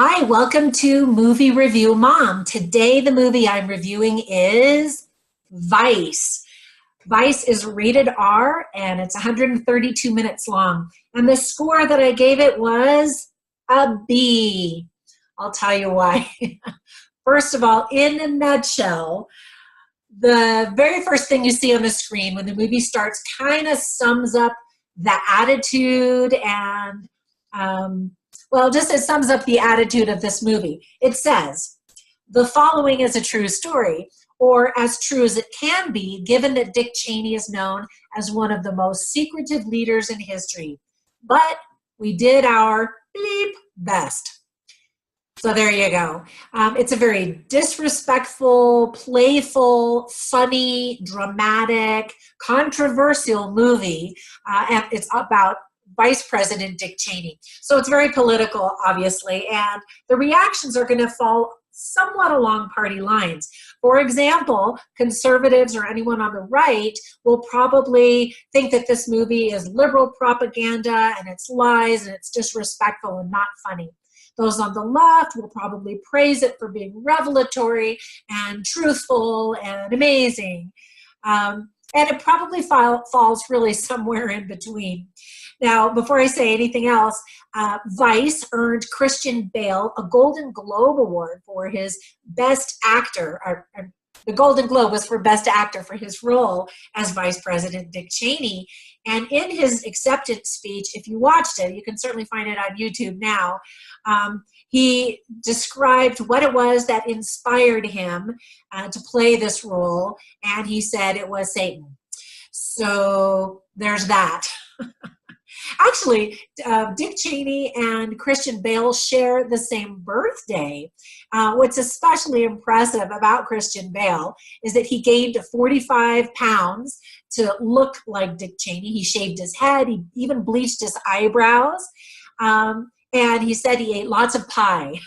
Hi, welcome to Movie Review Mom. Today, the movie I'm reviewing is Vice. Vice is rated R and it's 132 minutes long. And the score that I gave it was a B. I'll tell you why. First of all, in a nutshell, the very first thing you see on the screen when the movie starts kind of sums up the attitude and just it sums up the attitude of this movie. It says, the following is a true story, or as true as it can be, given that Dick Cheney is known as one of the most secretive leaders in history. But we did our bleep best. So there you go. It's a very disrespectful, playful, funny, dramatic, controversial movie, and it's about Vice President Dick Cheney. So it's very political, obviously, and the reactions are going to fall somewhat along party lines. For example, conservatives or anyone on the right will probably think that this movie is liberal propaganda and it's lies and it's disrespectful and not funny. Those on the left will probably praise it for being revelatory and truthful and amazing. And it probably falls really somewhere in between. Now, before I say anything else, Vice earned Christian Bale a Golden Globe Award for his Best Actor. The Golden Globe was for Best Actor for his role as Vice President Dick Cheney. And in his acceptance speech, if you watched it, you can certainly find it on YouTube now, he described what it was that inspired him to play this role, and he said it was Satan. So there's that. Actually, Dick Cheney and Christian Bale share the same birthday. What's especially impressive about Christian Bale is that he gained 45 pounds to look like Dick Cheney. He shaved his head. He even bleached his eyebrows. And he said he ate lots of pie.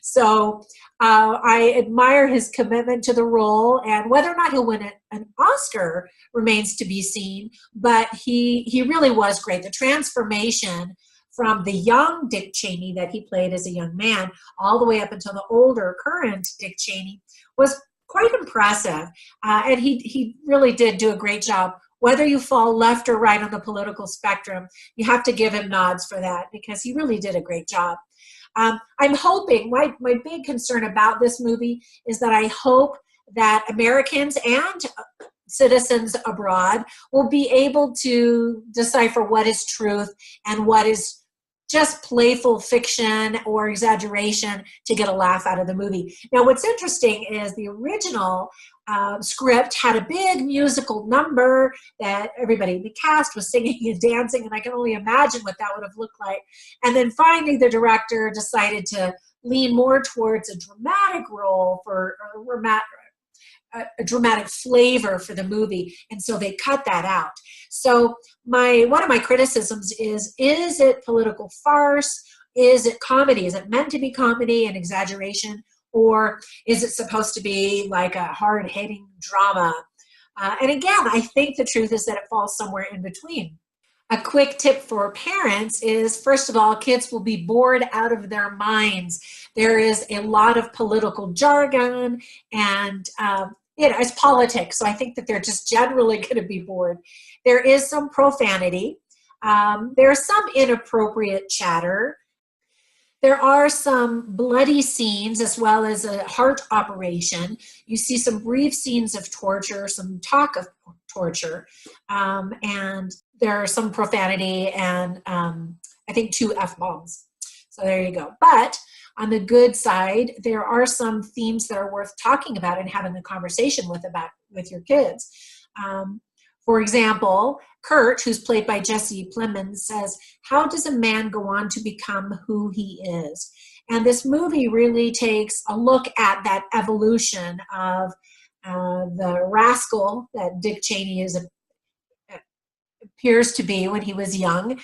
So I admire his commitment to the role, and whether or not he'll win an Oscar remains to be seen, but he really was great. The transformation from the young Dick Cheney that he played as a young man all the way up until the older current Dick Cheney was quite impressive, and he really did do a great job. Whether you fall left or right on the political spectrum, you have to give him nods for that because he really did a great job. I'm hoping, my big concern about this movie is that I hope that Americans and citizens abroad will be able to decipher what is truth and what is just playful fiction or exaggeration to get a laugh out of the movie. Now, what's interesting is the original script had a big musical number that everybody in the cast was singing and dancing, and I can only imagine what that would have looked like. And then finally, the director decided to lean more towards a dramatic role for a dramatic flavor for the movie, and so they cut that out. So one of my criticisms is it political farce? Is it comedy? Is it meant to be comedy and exaggeration? Or is it supposed to be like a hard-hitting drama? And again, I think the truth is that it falls somewhere in between. A quick tip for parents is, first of all, kids will be bored out of their minds. There is a lot of political jargon and it's politics, so I think that they're just generally going to be bored. There is some profanity. There's some inappropriate chatter. There are some bloody scenes as well as a heart operation. You see some brief scenes of torture, some talk of torture, and there are some profanity and I think 2 F-bombs. So there you go. But on the good side, there are some themes that are worth talking about and having a conversation with your kids. For example, Kurt, who's played by Jesse Plemons, says, how does a man go on to become who he is? And this movie really takes a look at that evolution of the rascal that Dick Cheney appears to be when he was young,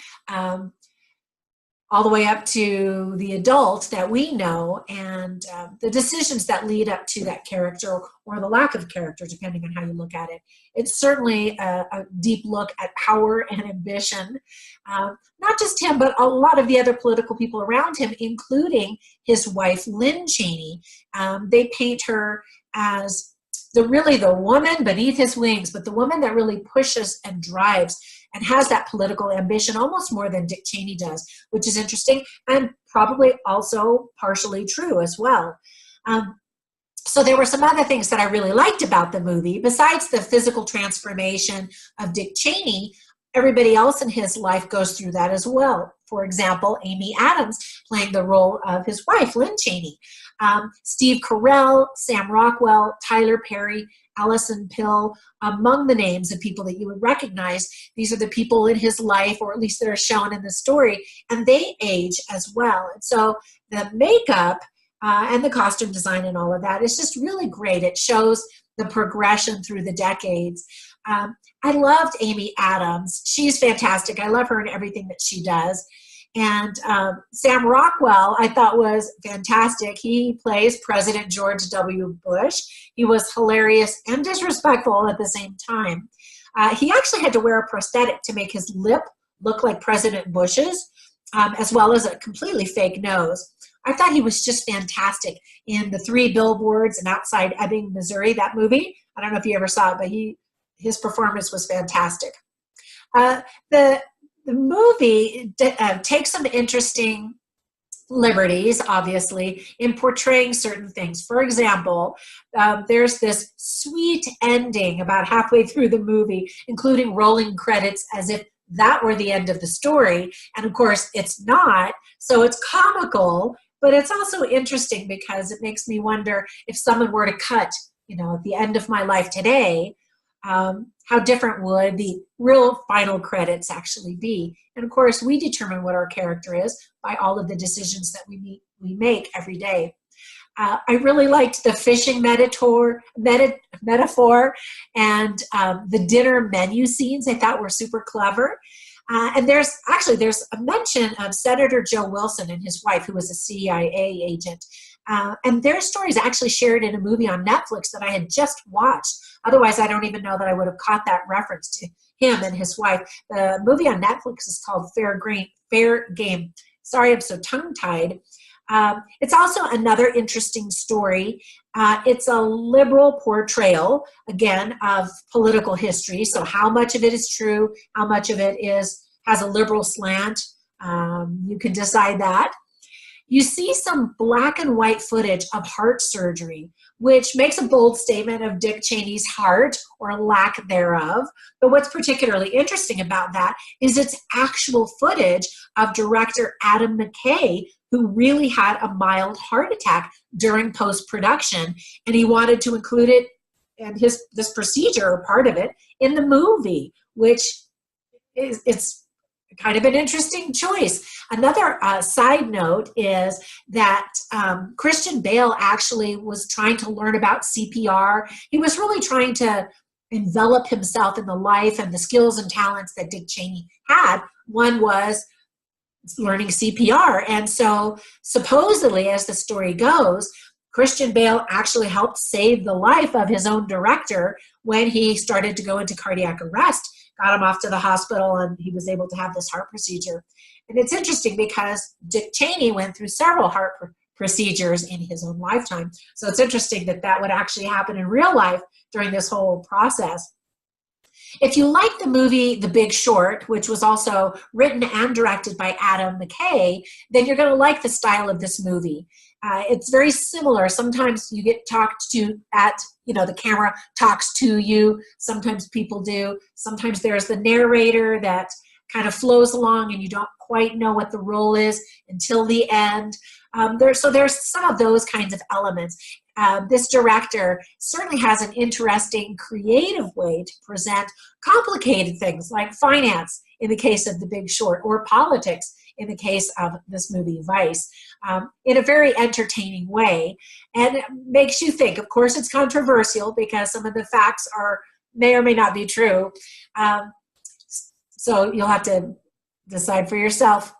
all the way up to the adult that we know, and the decisions that lead up to that character or the lack of character, depending on how you look at it. It's certainly a deep look at power and ambition. Not just him, but a lot of the other political people around him, including his wife, Lynn Cheney. They paint her as really the woman beneath his wings, but the woman that really pushes and drives and has that political ambition almost more than Dick Cheney does, which is interesting and probably also partially true as well. So there were some other things that I really liked about the movie. Besides the physical transformation of Dick Cheney, everybody else in his life goes through that as well. For example, Amy Adams playing the role of his wife, Lynn Cheney. Steve Carell, Sam Rockwell, Tyler Perry, Allison Pill, among the names of people that you would recognize. These are the people in his life, or at least that are shown in the story, and they age as well. And so the makeup and the costume design and all of that is just really great. It shows the progression through the decades. I loved Amy Adams. She's fantastic. I love her in everything that she does. And Sam Rockwell, I thought, was fantastic. He plays President George W. Bush. He was hilarious and disrespectful at the same time. He actually had to wear a prosthetic to make his lip look like President Bush's, as well as a completely fake nose. I thought he was just fantastic in The Three Billboards and Outside Ebbing, Missouri, that movie. I don't know if you ever saw it, but his performance was fantastic. The movie takes some interesting liberties, obviously, in portraying certain things. For example, there's this sweet ending about halfway through the movie, including rolling credits as if that were the end of the story. And of course, it's not. So it's comical, but it's also interesting because it makes me wonder if someone were to cut, at the end of my life today, how different would the real final credits actually be? And of course, we determine what our character is by all of the decisions that we make every day. I really liked the fishing metaphor and the dinner menu scenes. I thought were super clever. And there's a mention of Senator Joe Wilson and his wife, who was a CIA agent. And their story is actually shared in a movie on Netflix that I had just watched. Otherwise, I don't even know that I would have caught that reference to him and his wife. The movie on Netflix is called Fair Game. Sorry, I'm so tongue-tied. It's also another interesting story. It's a liberal portrayal, again, of political history. So how much of it is true, how much of it has a liberal slant, you can decide that. You see some black and white footage of heart surgery, which makes a bold statement of Dick Cheney's heart or lack thereof. But what's particularly interesting about that is it's actual footage of director Adam McKay, who really had a mild heart attack during post-production, and he wanted to include it and this procedure, or part of it, in the movie, which it's kind of an interesting choice. Another side note is that Christian Bale actually was trying to learn about CPR. He was really trying to envelop himself in the life and the skills and talents that Dick Cheney had. One was learning CPR. And so supposedly, as the story goes, Christian Bale actually helped save the life of his own director when he started to go into cardiac arrest, got him off to the hospital, and he was able to have this heart procedure. And it's interesting because Dick Cheney went through several heart procedures in his own lifetime. So it's interesting that that would actually happen in real life during this whole process. If you like the movie The Big Short, which was also written and directed by Adam McKay, then you're going to like the style of this movie. It's very similar. Sometimes you get talked to the camera talks to you. Sometimes people do. Sometimes there's the narrator that kind of flows along and you don't quite know what the role is until the end. There's some of those kinds of elements. This director certainly has an interesting, creative way to present complicated things like finance in the case of The Big Short, or politics in the case of this movie Vice, in a very entertaining way. And it makes you think. Of course, it's controversial because some of the facts may or may not be true. So you'll have to decide for yourself.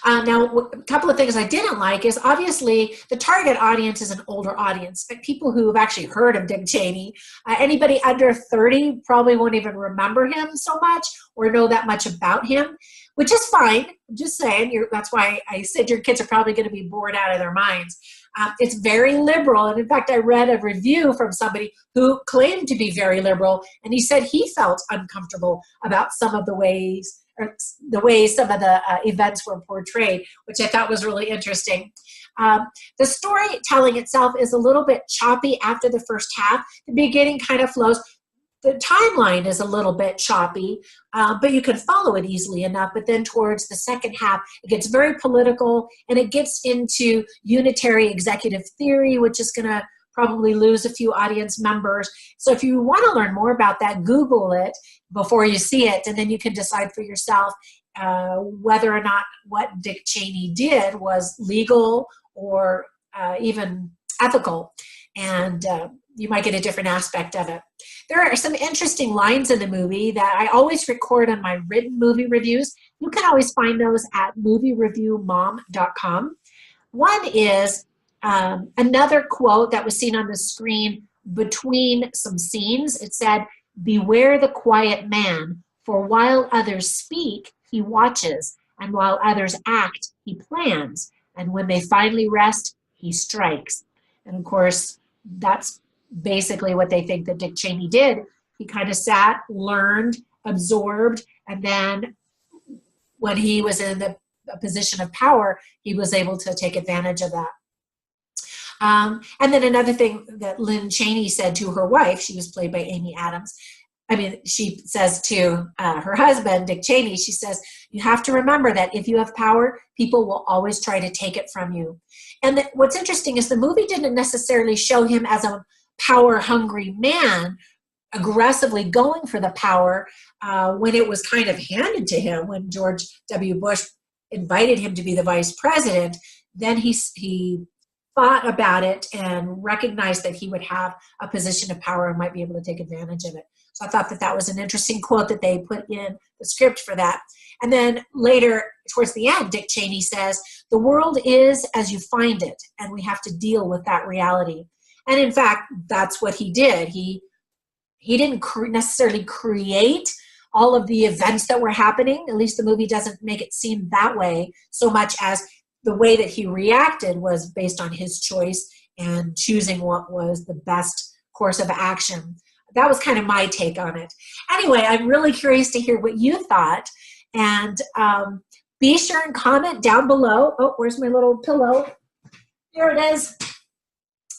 Now, a couple of things I didn't like is obviously the target audience is an older audience, but people who have actually heard of Dick Cheney. Anybody under 30 probably won't even remember him so much or know that much about him, which is fine. I'm just saying, that's why I said your kids are probably going to be bored out of their minds. It's very liberal, and in fact, I read a review from somebody who claimed to be very liberal, and he said he felt uncomfortable about some of the ways some of the events were portrayed, which I thought was really interesting. The storytelling itself is a little bit choppy after the first half. The beginning kind of flows. The timeline is a little bit choppy, but you can follow it easily enough. But then towards the second half, it gets very political, and it gets into unitary executive theory, which is going to probably lose a few audience members. So if you want to learn more about that, Google it before you see it, and then you can decide for yourself whether or not what Dick Cheney did was legal or even ethical. And you might get a different aspect of it. There are some interesting lines in the movie that I always record on my written movie reviews. You can always find those at moviereviewmom.com. One is another quote that was seen on the screen between some scenes. It said, "Beware the quiet man, for while others speak, he watches, and while others act, he plans, and when they finally rest, he strikes." And of course, that's basically what they think that Dick Cheney did. He kind of sat, learned, absorbed, and then when he was in the position of power, he was able to take advantage of that. And then another thing that Lynn Cheney said to her wife, she was played by Amy Adams. She says to her husband, Dick Cheney, she says, "You have to remember that if you have power, people will always try to take it from you." And what's interesting is the movie didn't necessarily show him as a power-hungry man aggressively going for the power when it was kind of handed to him when George W. Bush invited him to be the vice president. Then he thought about it and recognized that he would have a position of power and might be able to take advantage of it. So I thought that that was an interesting quote that they put in the script for that. And then later, towards the end, Dick Cheney says, "The world is as you find it, and we have to deal with that reality." And in fact, that's what he did. He didn't necessarily create all of the events that were happening. At least the movie doesn't make it seem that way, so much as the way that he reacted was based on his choice and choosing what was the best course of action. That was kind of my take on it. Anyway, I'm really curious to hear what you thought. And be sure and comment down below. Oh, where's my little pillow? Here it is.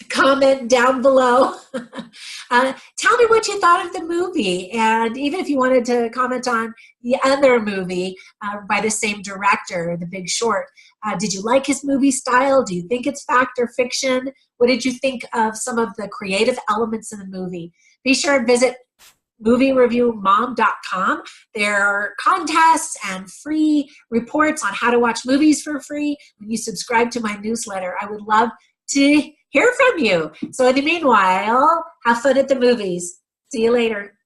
Comment down below. Tell me what you thought of the movie, and even if you wanted to comment on the other movie by the same director, The Big Short. Did you like his movie style? Do you think it's fact or fiction? What did you think of some of the creative elements in the movie? Be sure and visit moviereviewmom.com. There are contests and free reports on how to watch movies for free when you subscribe to my newsletter. I would love to hear from you. So in the meanwhile, have fun at the movies. See you later.